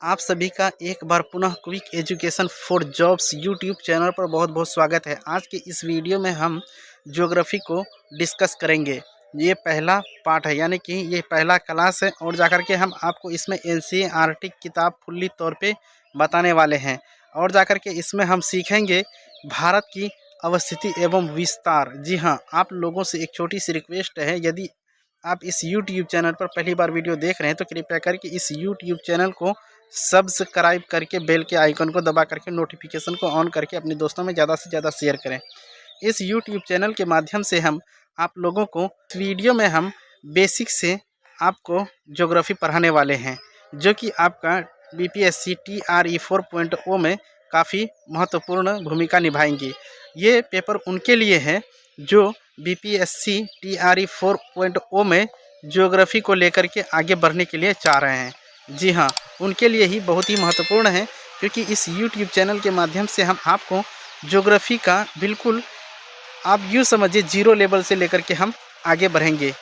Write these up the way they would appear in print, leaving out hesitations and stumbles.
आप सभी का एक बार पुनः quick education for jobs YouTube channel पर बहुत बहुत स्वागत है। आज के इस वीडियो में हम ज्योग्राफी को डिस्कस करेंगे। ये पहला पार्ट है, यानी कि ये पहला क्लास है और जाकर के हम आपको इसमें एनसीईआरटी किताब फुल्ली तौर पे बताने वाले हैं। और जाकर के इसमें हम सीखेंगे भारत की अवस्थिति एवं विस्तार। जी हाँ, आप लोगों से एक छोटी सी रिक्वेस्ट है, यदि आप इस यूट्यूब चैनल पर पहली बार वीडियो देख रहे हैं तो कृपया करके इस यूट्यूब चैनल को सब्सक्राइब करके बेल के आइकन को दबा करके नोटिफिकेशन को ऑन करके अपने दोस्तों में ज़्यादा से ज़्यादा शेयर करें। इस यूट्यूब चैनल के माध्यम से हम आप लोगों को वीडियो में हम बेसिक से आपको ज्योग्राफी पढ़ाने वाले हैं, जो कि आपका बीपीएससी TRE 4.0 में काफ़ी महत्वपूर्ण भूमिका निभाएंगी। ये पेपर उनके लिए है जो बीपीएससी TRE 4.0 में ज्योग्राफी को लेकर के आगे बढ़ने के लिए चाह रहे हैं। जी हाँ, उनके लिए ही बहुत ही महत्वपूर्ण है, क्योंकि इस YouTube चैनल के माध्यम से हम आपको ज्योग्राफी का बिल्कुल आप यूँ समझिए जीरो लेवल से लेकर के हम आगे बढ़ेंगे।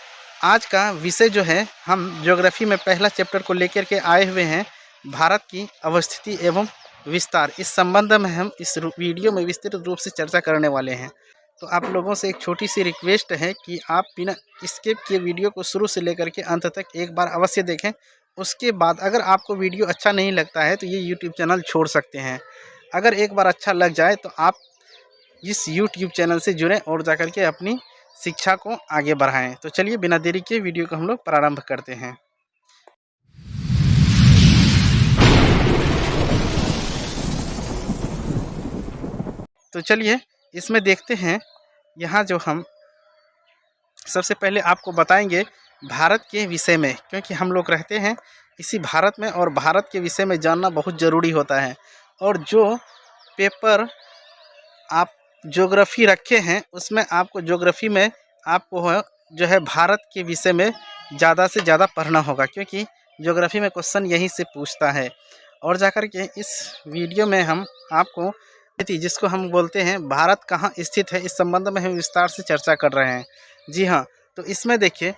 आज का विषय जो है, हम ज्योग्राफी में पहला चैप्टर को लेकर के आए हुए हैं, भारत की अवस्थिति एवं विस्तार। इस संबंध में हम इस वीडियो में विस्तृत रूप से चर्चा करने वाले हैं। तो आप लोगों से एक छोटी सी रिक्वेस्ट है कि आप बिना स्किप किए वीडियो को शुरू से लेकर के अंत तक एक बार अवश्य देखें। उसके बाद अगर आपको वीडियो अच्छा नहीं लगता है तो ये यूट्यूब चैनल छोड़ सकते हैं। अगर एक बार अच्छा लग जाए तो आप इस यूट्यूब चैनल से जुड़ें और जाकर के अपनी शिक्षा को आगे बढ़ाएं। तो चलिए बिना देरी के वीडियो को हम लोग प्रारंभ करते हैं। तो चलिए इसमें देखते हैं। यहाँ जो हम सबसे पहले आपको बताएंगे भारत के विषय में, क्योंकि हम लोग रहते हैं इसी भारत में और भारत के विषय में जानना बहुत ज़रूरी होता है। और जो पेपर आप ज्योग्राफी रखे हैं उसमें आपको ज्योग्राफी में आपको जो है भारत के विषय में ज़्यादा से ज़्यादा पढ़ना होगा, क्योंकि ज्योग्राफी में क्वेश्चन यहीं से पूछता है। और जाकर के इस वीडियो में हम आपको जिसको हम बोलते हैं भारत कहाँ स्थित है, इस संबंध में हम विस्तार से चर्चा कर रहे हैं। जी हाँ, तो इसमें देखिए,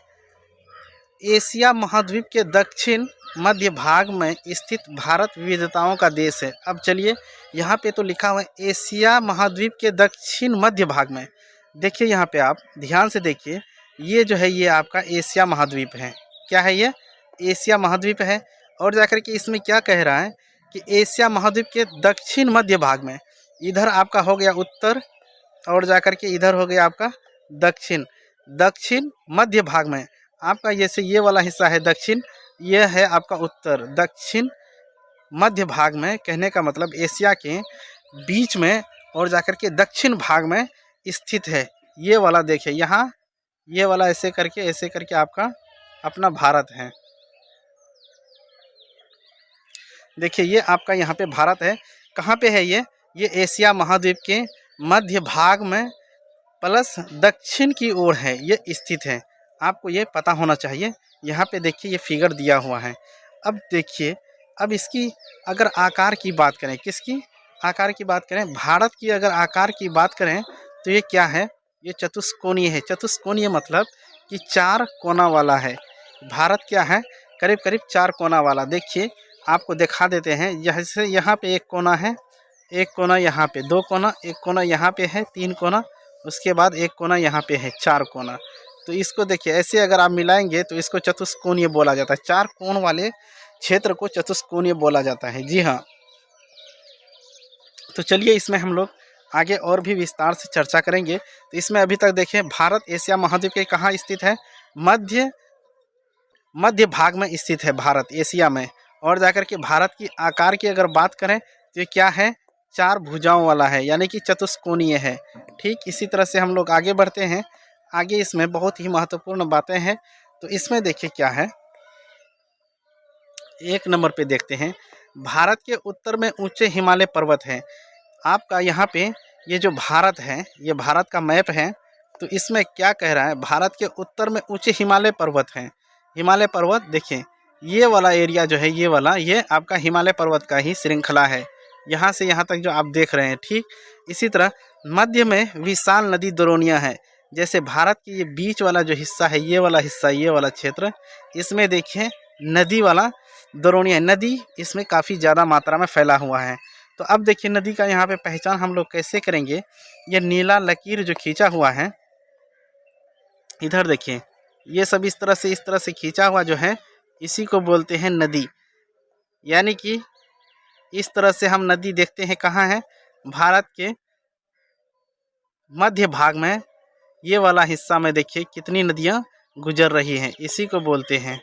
एशिया महाद्वीप के दक्षिण मध्य भाग में स्थित भारत विविधताओं का देश है। अब चलिए, यहाँ पे तो लिखा हुआ है एशिया महाद्वीप के दक्षिण मध्य भाग में। देखिए यहाँ पे आप ध्यान से देखिए, ये जो है ये आपका एशिया महाद्वीप है। क्या है ये? एशिया महाद्वीप है। और जाकर के इसमें क्या कह रहा है कि एशिया महाद्वीप के दक्षिण मध्य भाग में, इधर आपका हो गया उत्तर और जाकर के इधर हो गया आपका दक्षिण। दक्षिण मध्य भाग में आपका जैसे ये वाला हिस्सा है दक्षिण, ये है आपका उत्तर। दक्षिण मध्य भाग में कहने का मतलब एशिया के बीच में और जाकर के दक्षिण भाग में स्थित है। ये वाला देखिए, यहाँ ये वाला ऐसे करके आपका अपना भारत है। देखिए ये आपका यहाँ पे भारत है। कहाँ पे है ये? ये एशिया महाद्वीप के मध्य भाग में प्लस दक्षिण की ओर है ये स्थित है। आपको ये पता होना चाहिए। यहाँ पे देखिए ये फिगर दिया हुआ है। अब देखिए, अब इसकी अगर आकार की बात करें, किसकी आकार की बात करें? भारत की अगर आकार की बात करें तो ये क्या है? ये चतुष्कोणीय है। चतुष्कोणीय मतलब कि चार कोना वाला है। भारत क्या है? करीब करीब चार कोना वाला। देखिए आपको दिखा देते हैं। जैसे यहाँ पे एक कोना है, एक कोना यहाँ पे, दो कोना, एक कोना यहाँ पे है, तीन कोना, उसके बाद एक कोना यहाँ पे है, चार कोना। तो इसको देखिए ऐसे अगर आप मिलाएंगे तो इसको चतुष्कोणीय बोला जाता है। चार कोण वाले क्षेत्र को चतुष्कोणीय बोला जाता है। जी हाँ, तो चलिए इसमें हम लोग आगे और भी विस्तार से चर्चा करेंगे। तो इसमें अभी तक देखें, भारत एशिया महाद्वीप के कहाँ स्थित है? मध्य भाग में स्थित है भारत एशिया में। और जाकर के भारत की आकार की अगर बात करें तो ये क्या है? चार भुजाओं वाला है, यानी कि चतुष्कोणीय है। ठीक इसी तरह से हम लोग आगे बढ़ते हैं। आगे इसमें बहुत ही महत्वपूर्ण बातें हैं। तो इसमें देखिए क्या है, एक नंबर पे देखते हैं, भारत के उत्तर में ऊंचे हिमालय पर्वत हैं। आपका यहाँ पे ये जो भारत है, ये भारत का मैप है। तो इसमें क्या कह रहा है? भारत के उत्तर में ऊंचे हिमालय पर्वत हैं। हिमालय पर्वत देखिए, ये वाला एरिया जो है, ये वाला, ये आपका हिमालय पर्वत का ही श्रृंखला है, यहाँ से यहाँ तक जो आप देख रहे हैं। ठीक इसी तरह मध्य में विशाल नदी द्रोणियाँ है। जैसे भारत की ये बीच वाला जो हिस्सा है, ये वाला हिस्सा, ये वाला क्षेत्र, इसमें देखिए नदी वाला द्रोणियाँ नदी इसमें काफ़ी ज़्यादा मात्रा में फैला हुआ है। तो अब देखिए नदी का यहाँ पे पहचान हम लोग कैसे करेंगे। ये नीला लकीर जो खींचा हुआ है, इधर देखिए, ये सब इस तरह से खींचा हुआ जो है, इसी को बोलते हैं नदी। यानी कि इस तरह से हम नदी देखते हैं कहाँ है, भारत के मध्य भाग में ये वाला हिस्सा में देखिए कितनी नदियाँ गुजर रही हैं, इसी को बोलते हैं।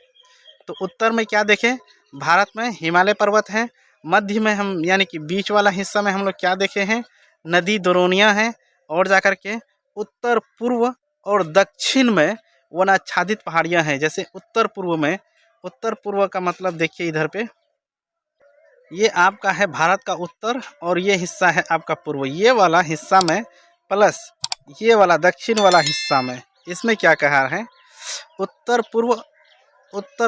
तो उत्तर में क्या देखें, भारत में हिमालय पर्वत है। मध्य में हम यानी कि बीच वाला हिस्सा में हम लोग क्या देखे हैं, नदी द्रोणियाँ हैं। और जाकर के उत्तर पूर्व और दक्षिण में वनाच्छादित पहाड़ियाँ हैं। जैसे उत्तर पूर्व में, उत्तर पूर्व का मतलब देखिए इधर पे, ये आपका है भारत का उत्तर और ये हिस्सा है आपका पूर्व। ये वाला हिस्सा में प्लस ये वाला दक्षिण वाला हिस्सा में, इसमें क्या कहा है, उत्तर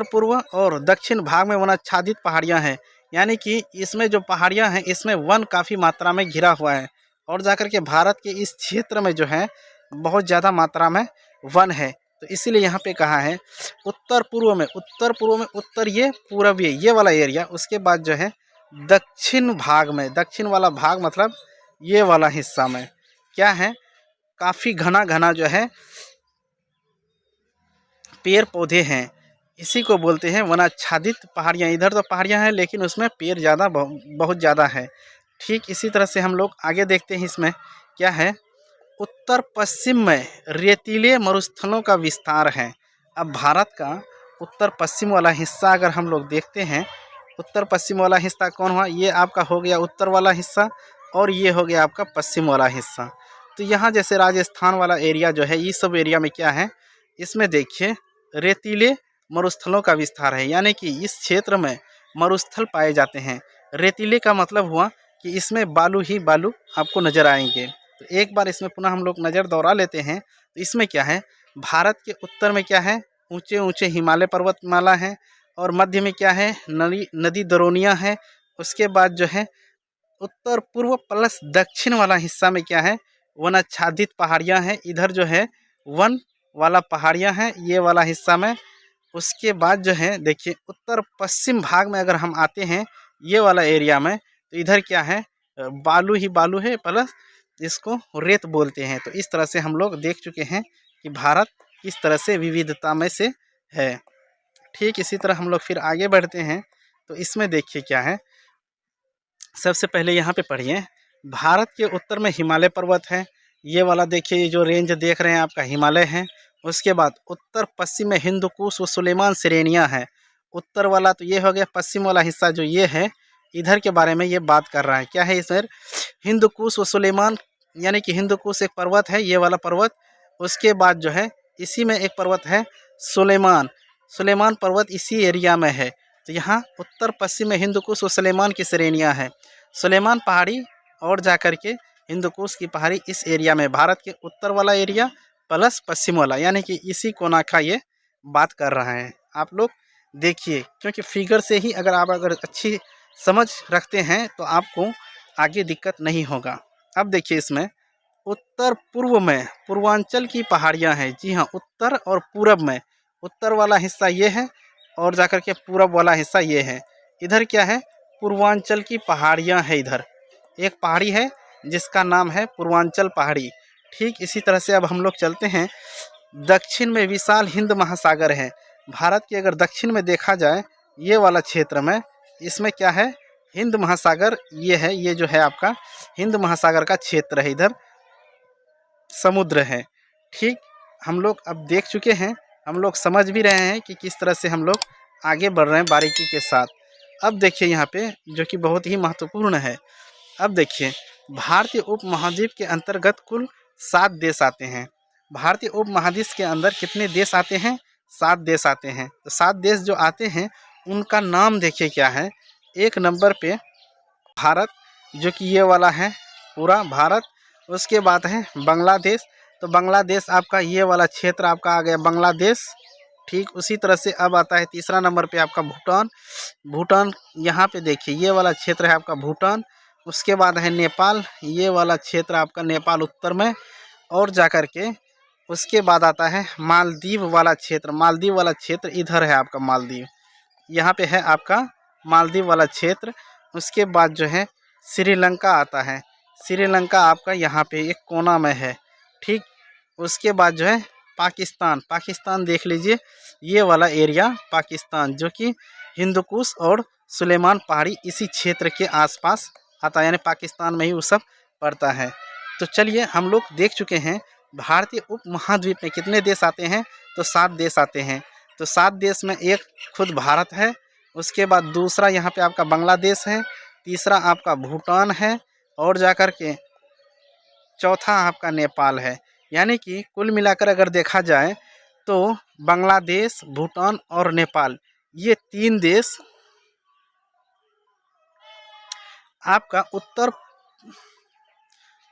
पूर्व और दक्षिण भाग में वनाच्छादित पहाड़ियाँ हैं। यानी कि इसमें जो पहाड़ियाँ हैं इसमें वन काफ़ी मात्रा में घिरा हुआ है। और जाकर के भारत के इस क्षेत्र में जो है बहुत ज़्यादा मात्रा में वन है। तो इसीलिए यहाँ पे कहा है उत्तर पूर्व में उत्तर ये पूर्व ये वाला एरिया, उसके बाद जो है दक्षिण भाग में, दक्षिण वाला भाग मतलब ये वाला हिस्सा में क्या है, काफ़ी घना घना जो है पेड़ पौधे हैं। इसी को बोलते हैं वनाच्छादित पहाड़ियाँ। इधर तो पहाड़ियाँ हैं लेकिन उसमें पेड़ ज़्यादा बहुत ज़्यादा है। ठीक इसी तरह से हम लोग आगे देखते हैं, इसमें क्या है, उत्तर पश्चिम में रेतीले मरुस्थलों का विस्तार है। अब भारत का उत्तर पश्चिम वाला हिस्सा अगर हम लोग देखते हैं, उत्तर पश्चिम वाला हिस्सा कौन हुआ, ये आपका हो गया उत्तर वाला हिस्सा और ये हो गया आपका पश्चिम वाला हिस्सा। तो यहाँ जैसे राजस्थान वाला एरिया जो है, ये सब एरिया में क्या है, इसमें देखिए रेतीले मरुस्थलों का विस्तार है। यानी कि इस क्षेत्र में मरुस्थल पाए जाते हैं। रेतीले का मतलब हुआ कि इसमें बालू ही बालू आपको नज़र आएंगे। तो एक बार इसमें पुनः हम लोग नज़र दौड़ा लेते हैं। तो इसमें क्या है, भारत के उत्तर में क्या है, ऊंचे ऊंचे हिमालय पर्वतमाला है और मध्य में क्या है, नदी द्रोणियाँ है। उसके बाद जो है उत्तर पूर्व प्लस दक्षिण वाला हिस्सा में क्या है, वनाच्छादित पहाड़ियाँ हैं। इधर जो है वन वाला पहाड़ियाँ हैं ये वाला हिस्सा में। उसके बाद जो है देखिए उत्तर पश्चिम भाग में अगर हम आते हैं ये वाला एरिया में, तो इधर क्या है, बालू ही बालू है प्लस इसको रेत बोलते हैं। तो इस तरह से हम लोग देख चुके हैं कि भारत किस तरह से विविधता में से है। ठीक इसी तरह हम लोग फिर आगे बढ़ते हैं। तो इसमें देखिए क्या है, सबसे पहले यहाँ पे पढ़िए, भारत के उत्तर में हिमालय पर्वत है। ये वाला देखिए, ये जो रेंज देख रहे हैं आपका हिमालय है। उसके बाद उत्तर पश्चिम में हिंदू कुश व सुलेमान श्रेणियाँ हैं। उत्तर वाला तो ये हो गया, पश्चिम वाला हिस्सा जो ये है इधर के बारे में ये बात कर रहा है। क्या है इसमें, हिंदू कुश व सुलेमान, यानी कि हिंदू कुश एक पर्वत है, ये वाला पर्वत। उसके बाद जो है इसी में एक पर्वत है सुलेमान पर्वत इसी एरिया में है। तो यहाँ उत्तर पश्चिम में हिंदू कुश व सुलेमान की श्रेणियाँ हैं। सुलेमान पहाड़ी और जाकर के हिंदू कुश की पहाड़ी इस एरिया में, भारत के उत्तर वाला एरिया प्लस पश्चिम वाला, यानी कि इसी कोना का ये बात कर रहा है। आप लोग देखिए, क्योंकि फिगर से ही अगर अच्छी समझ रखते हैं तो आपको आगे दिक्कत नहीं होगा। अब देखिए इसमें उत्तर पूर्व में पूर्वांचल की पहाड़ियाँ हैं। जी हाँ, उत्तर और पूरब में, उत्तर वाला हिस्सा ये है और जाकर के पूरब वाला हिस्सा ये है। इधर क्या है, पूर्वांचल की पहाड़ियाँ हैं। इधर एक पहाड़ी है जिसका नाम है पूर्वांचल पहाड़ी। ठीक इसी तरह से अब हम लोग चलते हैं, दक्षिण में विशाल हिंद महासागर है। भारत के अगर दक्षिण में देखा जाए ये वाला क्षेत्र में, इसमें क्या है, हिंद महासागर ये है, ये जो है आपका हिंद महासागर का क्षेत्र है। इधर समुद्र है। ठीक हम लोग अब देख चुके हैं, हम लोग समझ भी रहे हैं कि किस तरह से हम लोग आगे बढ़ रहे हैं बारीकी के साथ। अब देखिए यहाँ पे जो कि बहुत ही महत्वपूर्ण है। अब देखिए, भारतीय उपमहाद्वीप के अंतर्गत कुल 7 देश आते हैं। भारतीय उपमहाद्वीप के अंदर कितने देश आते हैं, 7 देश आते हैं। तो 7 देश जो आते हैं उनका नाम देखिए क्या है। एक नंबर पे भारत, जो कि ये वाला है पूरा भारत। उसके बाद है बांग्लादेश। तो बांग्लादेश आपका ये वाला क्षेत्र आपका आ गया बांग्लादेश। ठीक उसी तरह से अब आता है तीसरा नंबर पे आपका भूटान। यहाँ पे देखिए ये वाला क्षेत्र है आपका भूटान। उसके बाद है नेपाल, ये वाला क्षेत्र आपका नेपाल उत्तर में। और जाकर के उसके बाद आता है मालदीव वाला क्षेत्र। मालदीव वाला क्षेत्र इधर है आपका मालदीव। यहाँ पे है आपका मालदीव वाला क्षेत्र। उसके बाद जो है श्रीलंका आता है। श्रीलंका आपका यहाँ पे एक कोना में है, ठीक। उसके बाद जो है पाकिस्तान, पाकिस्तान देख लीजिए, ये वाला एरिया पाकिस्तान जो कि हिंदुकुश और सुलेमान पहाड़ी इसी क्षेत्र के आसपास आता है, यानी पाकिस्तान में ही वो सब पड़ता है। तो चलिए हम लोग देख चुके हैं भारतीय उप महाद्वीप में कितने देश आते हैं, तो 7 देश आते हैं। तो 7 देश में एक खुद भारत है, उसके बाद दूसरा यहाँ पे आपका बांग्लादेश है, तीसरा आपका भूटान है और जाकर के चौथा आपका नेपाल है। यानी कि कुल मिलाकर अगर देखा जाए तो बांग्लादेश, भूटान और नेपाल ये 3 देश आपका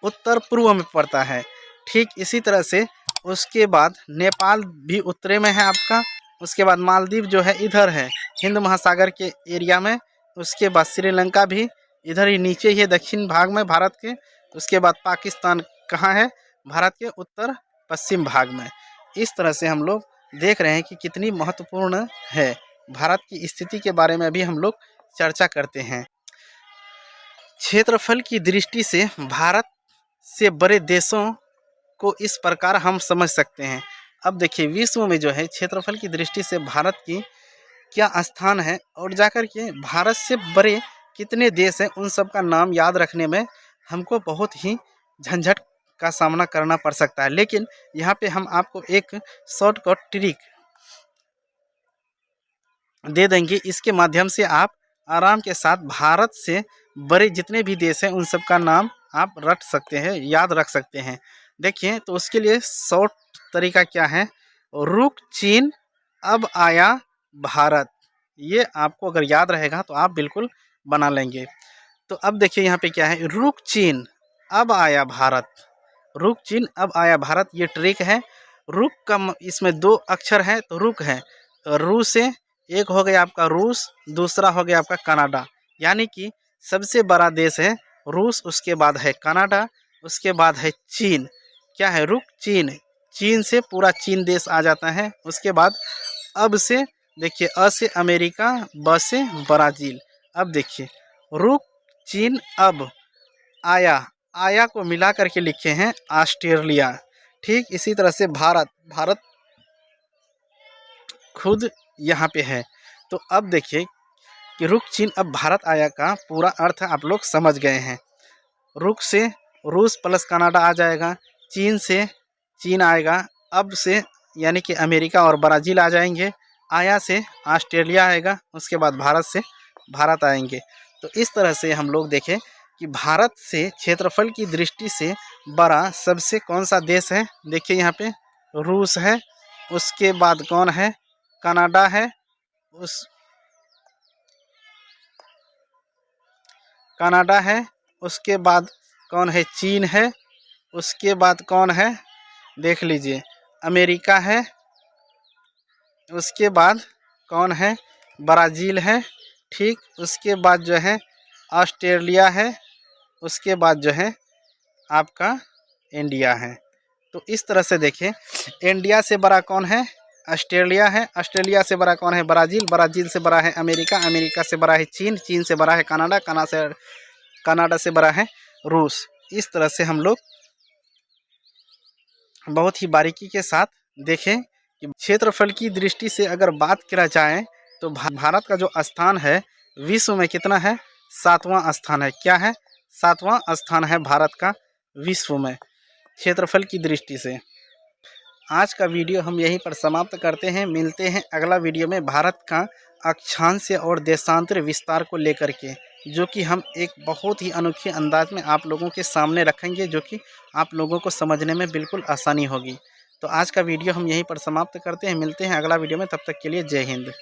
उत्तर पूर्व में पड़ता है, ठीक। इसी तरह से उसके बाद नेपाल भी उत्तरी में है आपका। उसके बाद मालदीव जो है इधर है हिंद महासागर के एरिया में। उसके बाद श्रीलंका भी इधर ही नीचे ही है दक्षिण भाग में भारत के। उसके बाद पाकिस्तान कहाँ है, भारत के उत्तर पश्चिम भाग में। इस तरह से हम लोग देख रहे हैं कि कितनी महत्वपूर्ण है। भारत की स्थिति के बारे में भी हम लोग चर्चा करते हैं। क्षेत्रफल की दृष्टि से भारत से बड़े देशों को इस प्रकार हम समझ सकते हैं। अब देखिए विश्व में जो है क्षेत्रफल की दृष्टि से भारत की क्या स्थान है और जाकर के भारत से बड़े कितने देश हैं, उन सब का नाम याद रखने में हमको बहुत ही झंझट का सामना करना पड़ सकता है। लेकिन यहाँ पे हम आपको एक शॉर्टकट ट्रिक दे देंगे, इसके माध्यम से आप आराम के साथ भारत से बड़े जितने भी देश हैं उन सब का नाम आप रट सकते हैं, याद रख सकते हैं। देखिए तो उसके लिए शॉर्ट तरीका क्या है, रुक चीन अब आया भारत, ये आपको अगर याद रहेगा तो आप बिल्कुल बना लेंगे। तो अब देखिए यहाँ पे क्या है, रुक चीन अब आया भारत, रुक चीन अब आया भारत, ये ट्रिक है। रुक का इसमें 2 अक्षर है, तो रुक है रू से, एक हो गया आपका रूस, दूसरा हो गया आपका कनाडा। यानी कि सबसे बड़ा देश है रूस, उसके बाद है कनाडा, उसके बाद है चीन। क्या है, रुक चीन, चीन से पूरा चीन देश आ जाता है। उसके बाद अब से देखिए, अ से अमेरिका, ब से ब्राज़ील। अब देखिए रुक चीन अब आया, आया को मिला करके लिखे हैं ऑस्ट्रेलिया, ठीक। इसी तरह से भारत, भारत खुद यहाँ पे है। तो अब देखिए कि रुक चीन अब भारत आया का पूरा अर्थ आप लोग समझ गए हैं। रुक से रूस प्लस कनाडा आ जाएगा, चीन से चीन आएगा, अब से यानी कि अमेरिका और ब्राज़ील आ जाएंगे, आया से ऑस्ट्रेलिया आएगा, उसके बाद भारत से भारत आएंगे। तो इस तरह से हम लोग देखें कि भारत से क्षेत्रफल की दृष्टि से बड़ा सबसे कौन सा देश है। देखिए यहाँ पे रूस है, उसके बाद कौन है, कनाडा है, उस कनाडा है, उसके बाद कौन है, चीन है, उसके बाद कौन है, देख लीजिए अमेरिका है, उसके बाद कौन है, ब्राज़ील है, ठीक। उसके बाद जो है ऑस्ट्रेलिया है, उसके बाद जो है आपका इंडिया है। तो इस तरह से देखें, इंडिया से बड़ा कौन है, ऑस्ट्रेलिया है, ऑस्ट्रेलिया से बड़ा कौन है, ब्राज़ील, ब्राज़ील से बड़ा है अमेरिका, अमेरिका से बड़ा है चीन, चीन से बड़ा है कनाडा, कनाडा से बड़ा है रूस। इस तरह से हम लोग बहुत ही बारीकी के साथ देखें कि क्षेत्रफल की दृष्टि से अगर बात करा जाए तो भारत का जो स्थान है विश्व में कितना है, 7वां स्थान है। क्या है, 7वां स्थान है भारत का विश्व में क्षेत्रफल की दृष्टि से। आज का वीडियो हम यहीं पर समाप्त करते हैं, मिलते हैं अगला वीडियो में भारत का अक्षांश और देशांतर विस्तार को लेकर के, जो कि हम एक बहुत ही अनोखे अंदाज में आप लोगों के सामने रखेंगे, जो कि आप लोगों को समझने में बिल्कुल आसानी होगी। तो आज का वीडियो हम यहीं पर समाप्त करते हैं, मिलते हैं अगला वीडियो में, तब तक के लिए जय हिंद।